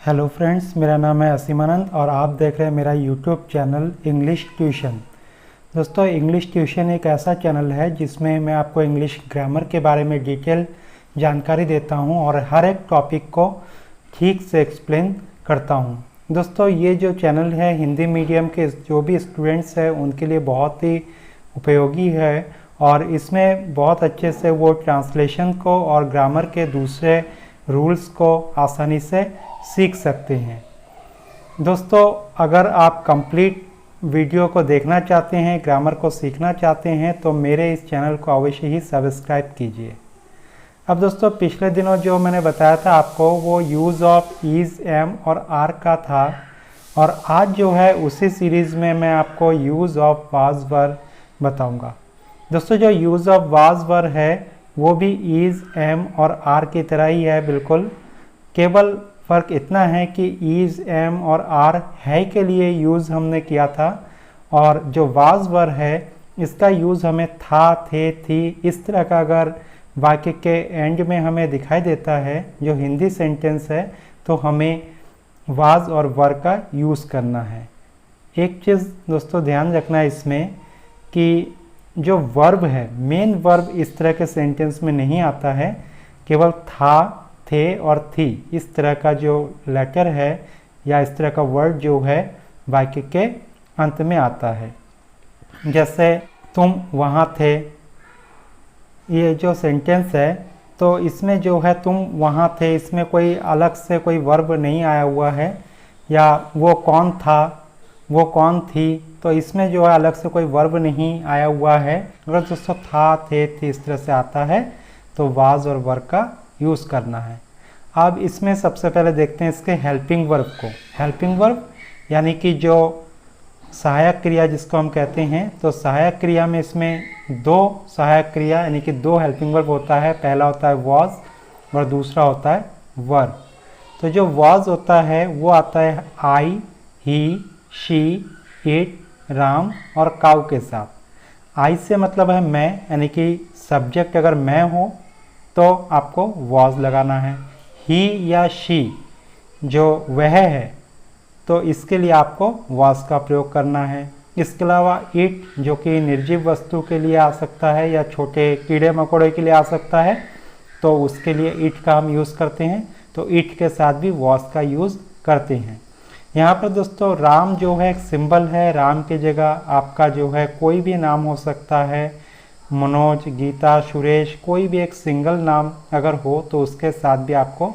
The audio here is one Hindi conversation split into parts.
हेलो फ्रेंड्स, मेरा नाम है असीमानंद और आप देख रहे हैं मेरा यूट्यूब चैनल इंग्लिश ट्यूशन। दोस्तों, इंग्लिश ट्यूशन एक ऐसा चैनल है जिसमें मैं आपको इंग्लिश ग्रामर के बारे में डिटेल जानकारी देता हूं और हर एक टॉपिक को ठीक से एक्सप्लेन करता हूं। दोस्तों, ये जो चैनल है हिंदी मीडियम के जो भी स्टूडेंट्स हैं उनके लिए बहुत ही उपयोगी है और इसमें बहुत अच्छे से वो ट्रांसलेशन को और ग्रामर के दूसरे रूल्स को आसानी से सीख सकते हैं। दोस्तों, अगर आप कंप्लीट वीडियो को देखना चाहते हैं, ग्रामर को सीखना चाहते हैं तो मेरे इस चैनल को अवश्य ही सब्सक्राइब कीजिए। अब दोस्तों, पिछले दिनों जो मैंने बताया था आपको वो यूज़ ऑफ इज़, एम और आर का था और आज जो है उसी सीरीज़ में मैं आपको यूज़ ऑफ वाज वर बताऊंगा। दोस्तों, जो यूज़ ऑफ वाज वर है वो भी इज़, एम और आर की तरह ही है बिल्कुल। केवल फ़र्क इतना है कि इज़, एम और आर है के लिए यूज़ हमने किया था और जो वाज वर है इसका यूज़ हमें था, थे, थी इस तरह का अगर वाक्य के एंड में हमें दिखाई देता है जो हिंदी सेंटेंस है तो हमें वाज और वर का यूज़ करना है। एक चीज़ दोस्तों ध्यान रखना है इसमें कि जो वर्ब है, मेन वर्ब इस तरह के सेंटेंस में नहीं आता है। केवल था, थे और थी इस तरह का जो लेटर है या इस तरह का वर्ड जो है वाक्य के अंत में आता है। जैसे तुम वहाँ थे, ये जो सेंटेंस है तो इसमें जो है तुम वहाँ थे, इसमें कोई अलग से कोई वर्ब नहीं आया हुआ है। या वो कौन था, वो कौन थी, तो इसमें जो है अलग से कोई वर्ब नहीं आया हुआ है। अगर दोस्तों था, थे, थी इस तरह से आता है तो वाज और वर का यूज़ करना है। अब इसमें सबसे पहले देखते हैं इसके हेल्पिंग वर्ब को। हेल्पिंग वर्ब यानी कि जो सहायक क्रिया जिसको हम कहते हैं, तो सहायक क्रिया में इसमें दो सहायक क्रिया यानी कि दो हेल्पिंग वर्ब होता है। पहला होता है वॉज और दूसरा होता है वर। तो जो वॉज होता है वो आता है आई, ही, शी, इट, राम और काऊ के साथ। आई से मतलब है मैं, यानी कि सब्जेक्ट अगर मैं हो तो आपको वॉज लगाना है। ही या शी जो वह है तो इसके लिए आपको वॉज का प्रयोग करना है। इसके अलावा इट जो कि निर्जीव वस्तु के लिए आ सकता है या छोटे कीड़े मकोड़े के लिए आ सकता है तो उसके लिए इट का हम यूज़ करते हैं, तो इट के साथ भी वॉज का यूज़ करते हैं। यहाँ पर दोस्तों राम जो है एक सिंबल है। राम की जगह आपका जो है कोई भी नाम हो सकता है। मनोज, गीता, सुरेश, कोई भी एक सिंगल नाम अगर हो तो उसके साथ भी आपको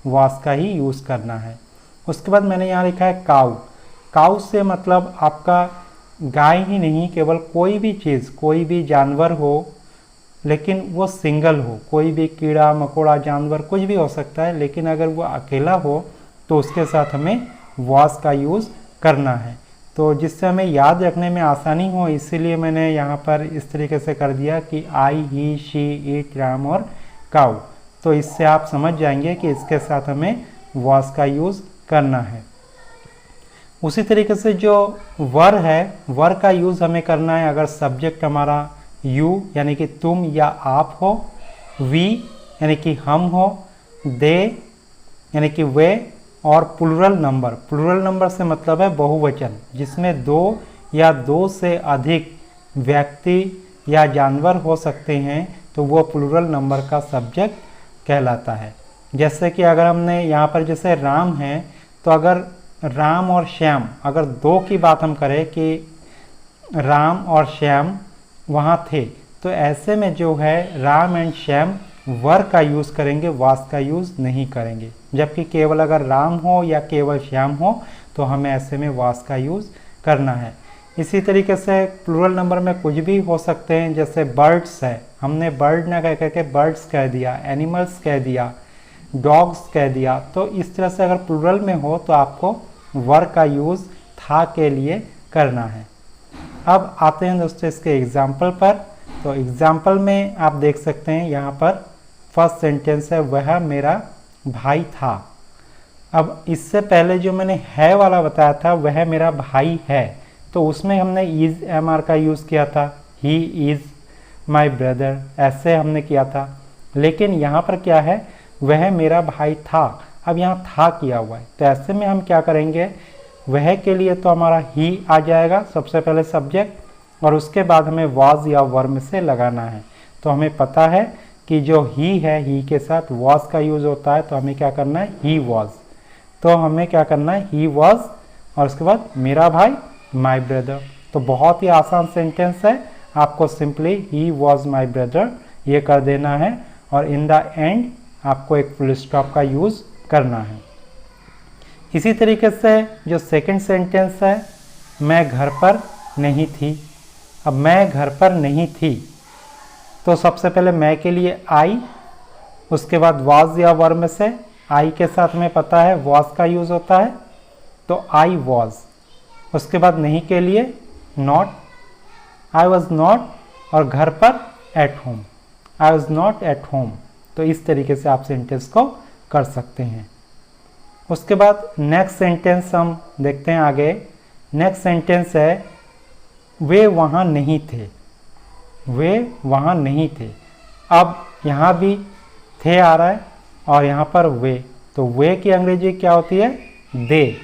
वॉज का ही यूज़ करना है। उसके बाद मैंने यहाँ लिखा है काऊ। काऊ से मतलब आपका गाय ही नहीं, केवल कोई भी चीज़, कोई भी जानवर हो लेकिन वो सिंगल हो। कोई भी कीड़ा मकोड़ा जानवर कुछ भी हो सकता है, लेकिन अगर वो अकेला हो तो उसके साथ हमें वॉज का यूज़ करना है। तो जिससे हमें याद रखने में आसानी हो इसीलिए मैंने यहाँ पर इस तरीके से कर दिया कि आई, ही, शी, इट, राम और काऊ। तो इससे आप समझ जाएंगे कि इसके साथ हमें वॉज का यूज़ करना है। उसी तरीके से जो वर है, वर का यूज़ हमें करना है अगर सब्जेक्ट हमारा यू यानी कि तुम या आप हो, वी यानी कि हम हो, दे यानी कि वे और प्लूरल नंबर। प्लूरल नंबर से मतलब है बहुवचन, जिसमें दो या दो से अधिक व्यक्ति या जानवर हो सकते हैं तो वो प्लूरल नंबर का सब्जेक्ट कहलाता है। जैसे कि अगर हमने यहाँ पर जैसे राम है तो अगर राम और श्याम, अगर दो की बात हम करें कि राम और श्याम वहाँ थे तो ऐसे में जो है राम एंड श्याम वर का यूज़ करेंगे, वाज का यूज़ नहीं करेंगे। जबकि केवल अगर राम हो या केवल श्याम हो तो हमें ऐसे में वाज का यूज़ करना है। इसी तरीके से प्लूरल नंबर में कुछ भी हो सकते हैं। जैसे बर्ड्स है, हमने बर्ड ना कह करके बर्ड्स कह दिया, एनिमल्स कह दिया, डॉग्स कह दिया। तो इस तरह से अगर प्लूरल में हो तो आपको वर का यूज़ था के लिए करना है। अब आते हैं दोस्तों इसके एग्जाम्पल पर। तो एग्जाम्पल में आप देख सकते हैं यहाँ पर फर्स्ट सेंटेंस है वह मेरा भाई था। अब इससे पहले जो मैंने है वाला बताया था वह मेरा भाई है, तो उसमें हमने इज़, एम, आर का यूज़ किया था। ही इज़ माई ब्रदर ऐसे हमने किया था। लेकिन यहाँ पर क्या है, वह मेरा भाई था। अब यहाँ था किया हुआ है, तो ऐसे में हम क्या करेंगे, वह के लिए तो हमारा ही आ जाएगा सबसे पहले सब्जेक्ट, और उसके बाद हमें वाज या वर में से लगाना है। तो हमें पता है कि जो ही है, ही के साथ वाज का यूज़ होता है, तो हमें क्या करना है, ही वाज। तो हमें क्या करना है, ही वाज, और उसके बाद मेरा भाई माई ब्रदर। तो बहुत ही आसान सेंटेंस है, आपको simply he was my brother ये कर देना है, और इन द एंड आपको एक फुल स्टॉप का यूज़ करना है। इसी तरीके से जो सेकंड सेंटेंस है, मैं घर पर नहीं थी। अब मैं घर पर नहीं थी, तो सबसे पहले मैं के लिए आई, उसके बाद वाज या वर में से आई के साथ में पता है वाज का यूज़ होता है, तो आई वाज। उसके बाद नहीं के लिए नॉट, आई वॉज नॉट, और घर पर at home, I was not at home. तो इस तरीके से आप सेंटेंस को कर सकते हैं। उसके बाद नेक्स्ट सेंटेंस हम देखते हैं आगे। नेक्स्ट सेंटेंस है, वे वहाँ नहीं थे। वे वहाँ नहीं थे। अब यहाँ भी थे आ रहा है और यहाँ पर वे, तो वे की अंग्रेजी क्या होती है, दे।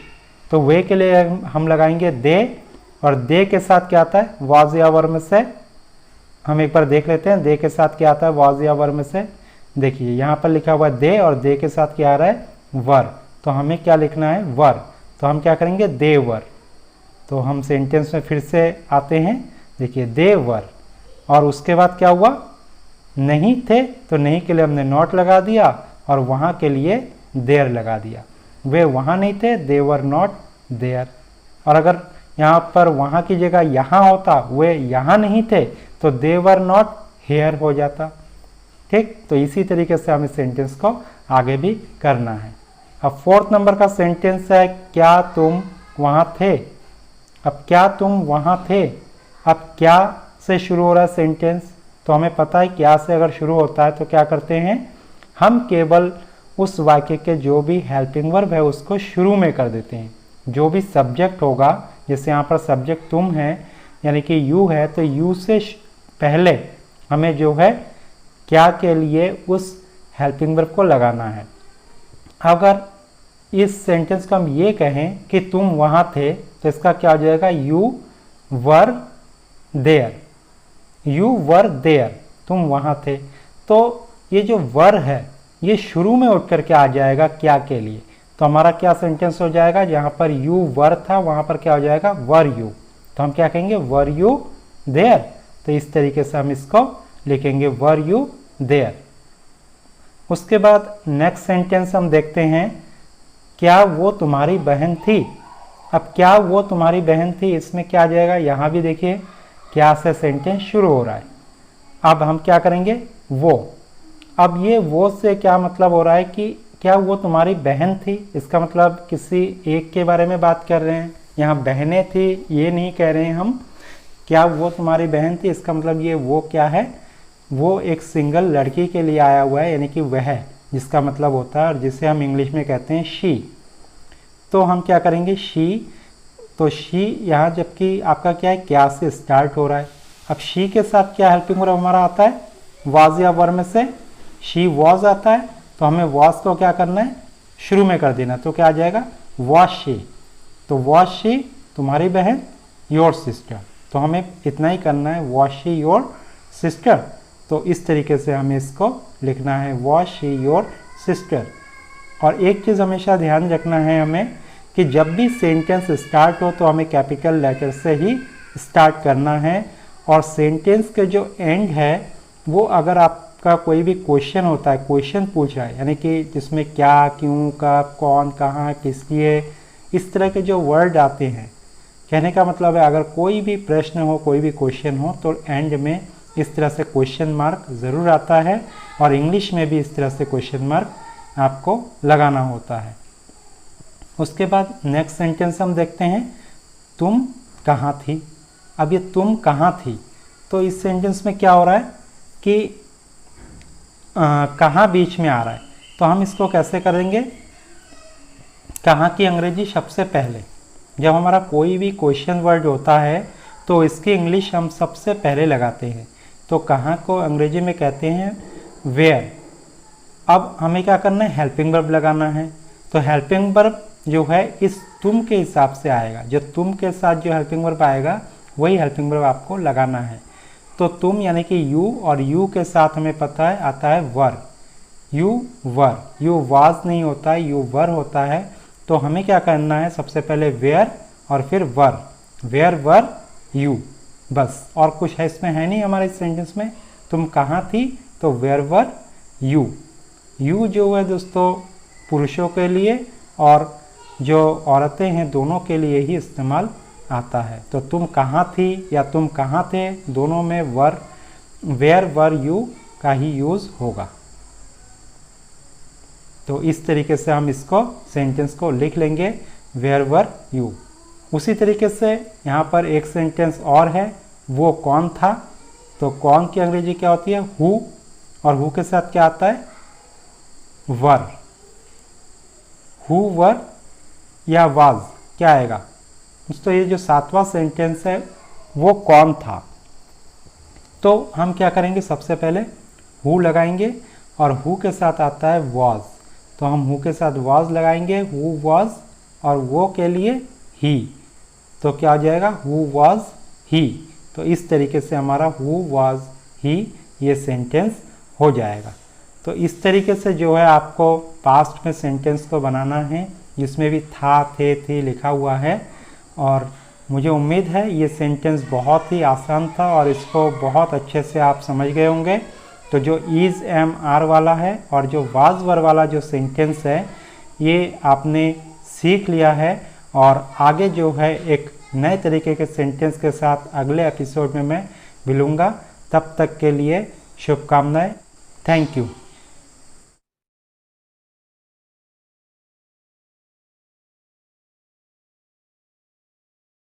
तो वे के लिए हम लगाएंगे दे, और दे के साथ क्या आता है, वाज या वर में से। हम एक बार देख लेते हैं दे के साथ क्या आता है वाज या वर में से। देखिए यहाँ पर लिखा हुआ है दे, और दे के साथ क्या आ रहा है, वर। तो हमें क्या लिखना है, वर। तो हम क्या करेंगे, दे वर। तो हम सेंटेंस में फिर से आते हैं, देखिए दे वर, और उसके बाद क्या हुआ, नहीं थे, तो नहीं के लिए हमने नॉट लगा दिया, और वहाँ के लिए देयर लगा दिया। वे वहाँ नहीं थे, दे वर नॉट देयर। और अगर यहाँ पर वहाँ की जगह यहाँ होता, वे यहाँ नहीं थे, तो दे वर नॉट हेयर हो जाता। ठीक, तो इसी तरीके से हमें सेंटेंस को आगे भी करना है। अब फोर्थ नंबर का सेंटेंस है, क्या तुम वहाँ थे। अब क्या तुम वहाँ थे, अब क्या से शुरू हो रहा है सेंटेंस, तो हमें पता है क्या से अगर शुरू होता है तो क्या करते हैं, हम केवल उस वाक्य के जो भी हेल्पिंग वर्ब है उसको शुरू में कर देते हैं। जो भी सब्जेक्ट होगा, जैसे यहाँ पर सब्जेक्ट तुम है यानी कि यू है, तो यू से पहले हमें जो है क्या के लिए उस हेल्पिंग वर्ब को लगाना है। अगर इस सेंटेंस को हम ये कहें कि तुम वहाँ थे, तो इसका क्या हो जाएगा, you were there. You were there, तुम वहाँ थे। तो ये जो वर है ये शुरू में उठ करके आ जाएगा क्या के लिए, तो हमारा क्या सेंटेंस हो जाएगा, जहाँ पर यू वर था वहाँ पर क्या हो जाएगा, वर यू। तो हम क्या कहेंगे, वर यू देयर। तो इस तरीके से हम इसको लिखेंगे, वर यू देयर। उसके बाद नेक्स्ट सेंटेंस हम देखते हैं, क्या वो तुम्हारी बहन थी। अब क्या वो तुम्हारी बहन थी, इसमें क्या आ जाएगा, यहाँ भी देखिए क्या से सेंटेंस शुरू हो रहा है। अब हम क्या करेंगे, वो। अब ये वो से क्या मतलब हो रहा है कि क्या वो तुम्हारी बहन थी, इसका मतलब किसी एक के बारे में बात कर रहे हैं। यहाँ बहनें थी ये नहीं कह रहे हैं हम, क्या वो तुम्हारी बहन थी, इसका मतलब ये वो क्या है, वो एक सिंगल लड़की के लिए आया हुआ है, यानी कि वह, जिसका मतलब होता है, और जिसे हम इंग्लिश में कहते हैं शी। तो हम क्या करेंगे, शी। तो शी यहाँ जबकि आपका क्या है, क्या से स्टार्ट हो रहा है। अब शी के साथ क्या हेल्पिंग वर्ब हमारा आता है, वाज या वर में से शी वॉज आता है, तो हमें वॉज को क्या करना है, शुरू में कर देना। तो क्या आ जाएगा, वॉज शी। तो वॉज शी तुम्हारी बहन, योर सिस्टर। तो हमें इतना ही करना है, वॉज शी योर सिस्टर। तो इस तरीके से हमें इसको लिखना है, वॉज शी योर सिस्टर। और एक चीज़ हमेशा ध्यान रखना है हमें कि जब भी सेंटेंस स्टार्ट हो तो हमें कैपिटल लेटर से ही स्टार्ट करना है। और सेंटेंस के जो एंड है वो अगर आपका कोई भी क्वेश्चन होता है, क्वेश्चन पूछ रहा है, यानी कि जिसमें क्या, क्यों, कब, कौन, कहाँ, किस लिए, इस तरह के जो वर्ड आते हैं, कहने का मतलब है अगर कोई भी प्रश्न हो, कोई भी क्वेश्चन हो, तो एंड में इस तरह से क्वेश्चन मार्क ज़रूर आता है। और इंग्लिश में भी इस तरह से क्वेश्चन मार्क आपको लगाना होता है। उसके बाद नेक्स्ट सेंटेंस हम देखते हैं, तुम कहाँ थी। अब ये तुम कहाँ थी, तो इस सेंटेंस में क्या हो रहा है कि कहाँ बीच में आ रहा है, तो हम इसको कैसे करेंगे, कहाँ की अंग्रेजी सबसे पहले, जब हमारा कोई भी क्वेश्चन वर्ड होता है तो इसकी इंग्लिश हम सबसे पहले लगाते हैं। तो कहाँ को अंग्रेजी में कहते हैं वेयर। अब हमें क्या करना है, हेल्पिंग वर्ब लगाना है। तो हेल्पिंग वर्ब जो है इस तुम के हिसाब से आएगा, जो तुम के साथ जो हेल्पिंग वर्ब आएगा वही हेल्पिंग वर्ब आपको लगाना है। तो तुम यानी कि यू, और यू के साथ हमें पता है आता है वर, यू वर, यू वाज नहीं होता है, यू वर होता है। तो हमें क्या करना है, सबसे पहले वेयर और फिर वर, वेयर वर यू, बस और कुछ है इसमें है नहीं हमारे इस सेंटेंस में। तुम कहाँ थी, तो वेयर वर यू। यू जो है दोस्तों पुरुषों के लिए और जो औरतें हैं दोनों के लिए ही इस्तेमाल आता है। तो तुम कहाँ थी या तुम कहाँ थे, दोनों में वर, वेयर वर यू का ही यूज़ होगा। तो इस तरीके से हम इसको सेंटेंस को लिख लेंगे, वेयर वर यू। उसी तरीके से यहाँ पर एक सेंटेंस और है, वो कौन था। तो कौन की अंग्रेजी क्या होती है, हु, और हु के साथ क्या आता है, वर। हु वर या वाज क्या आएगा दोस्तों, ये जो 7वां सेंटेंस है वो कौन था। तो हम क्या करेंगे, सबसे पहले हु लगाएंगे और हु के साथ आता है वाज, तो हम हु के साथ वाज लगाएंगे, हु वाज, और वो के लिए ही, तो क्या हो जाएगा, हु वाज ही। तो इस तरीके से हमारा हु वाज ही ये सेंटेंस हो जाएगा। तो इस तरीके से जो है आपको पास्ट में सेंटेंस को बनाना है, जिसमें भी था, थे, थी लिखा हुआ है। और मुझे उम्मीद है ये सेंटेंस बहुत ही आसान था और इसको बहुत अच्छे से आप समझ गए होंगे। तो जो इज़, एम, आर वाला है और जो वाज वर वाला जो सेंटेंस है ये आपने सीख लिया है। और आगे जो है एक नए तरीके के सेंटेंस के साथ अगले एपिसोड में मैं मिलूँगा। तब तक के लिए शुभकामनाएं। Thank you.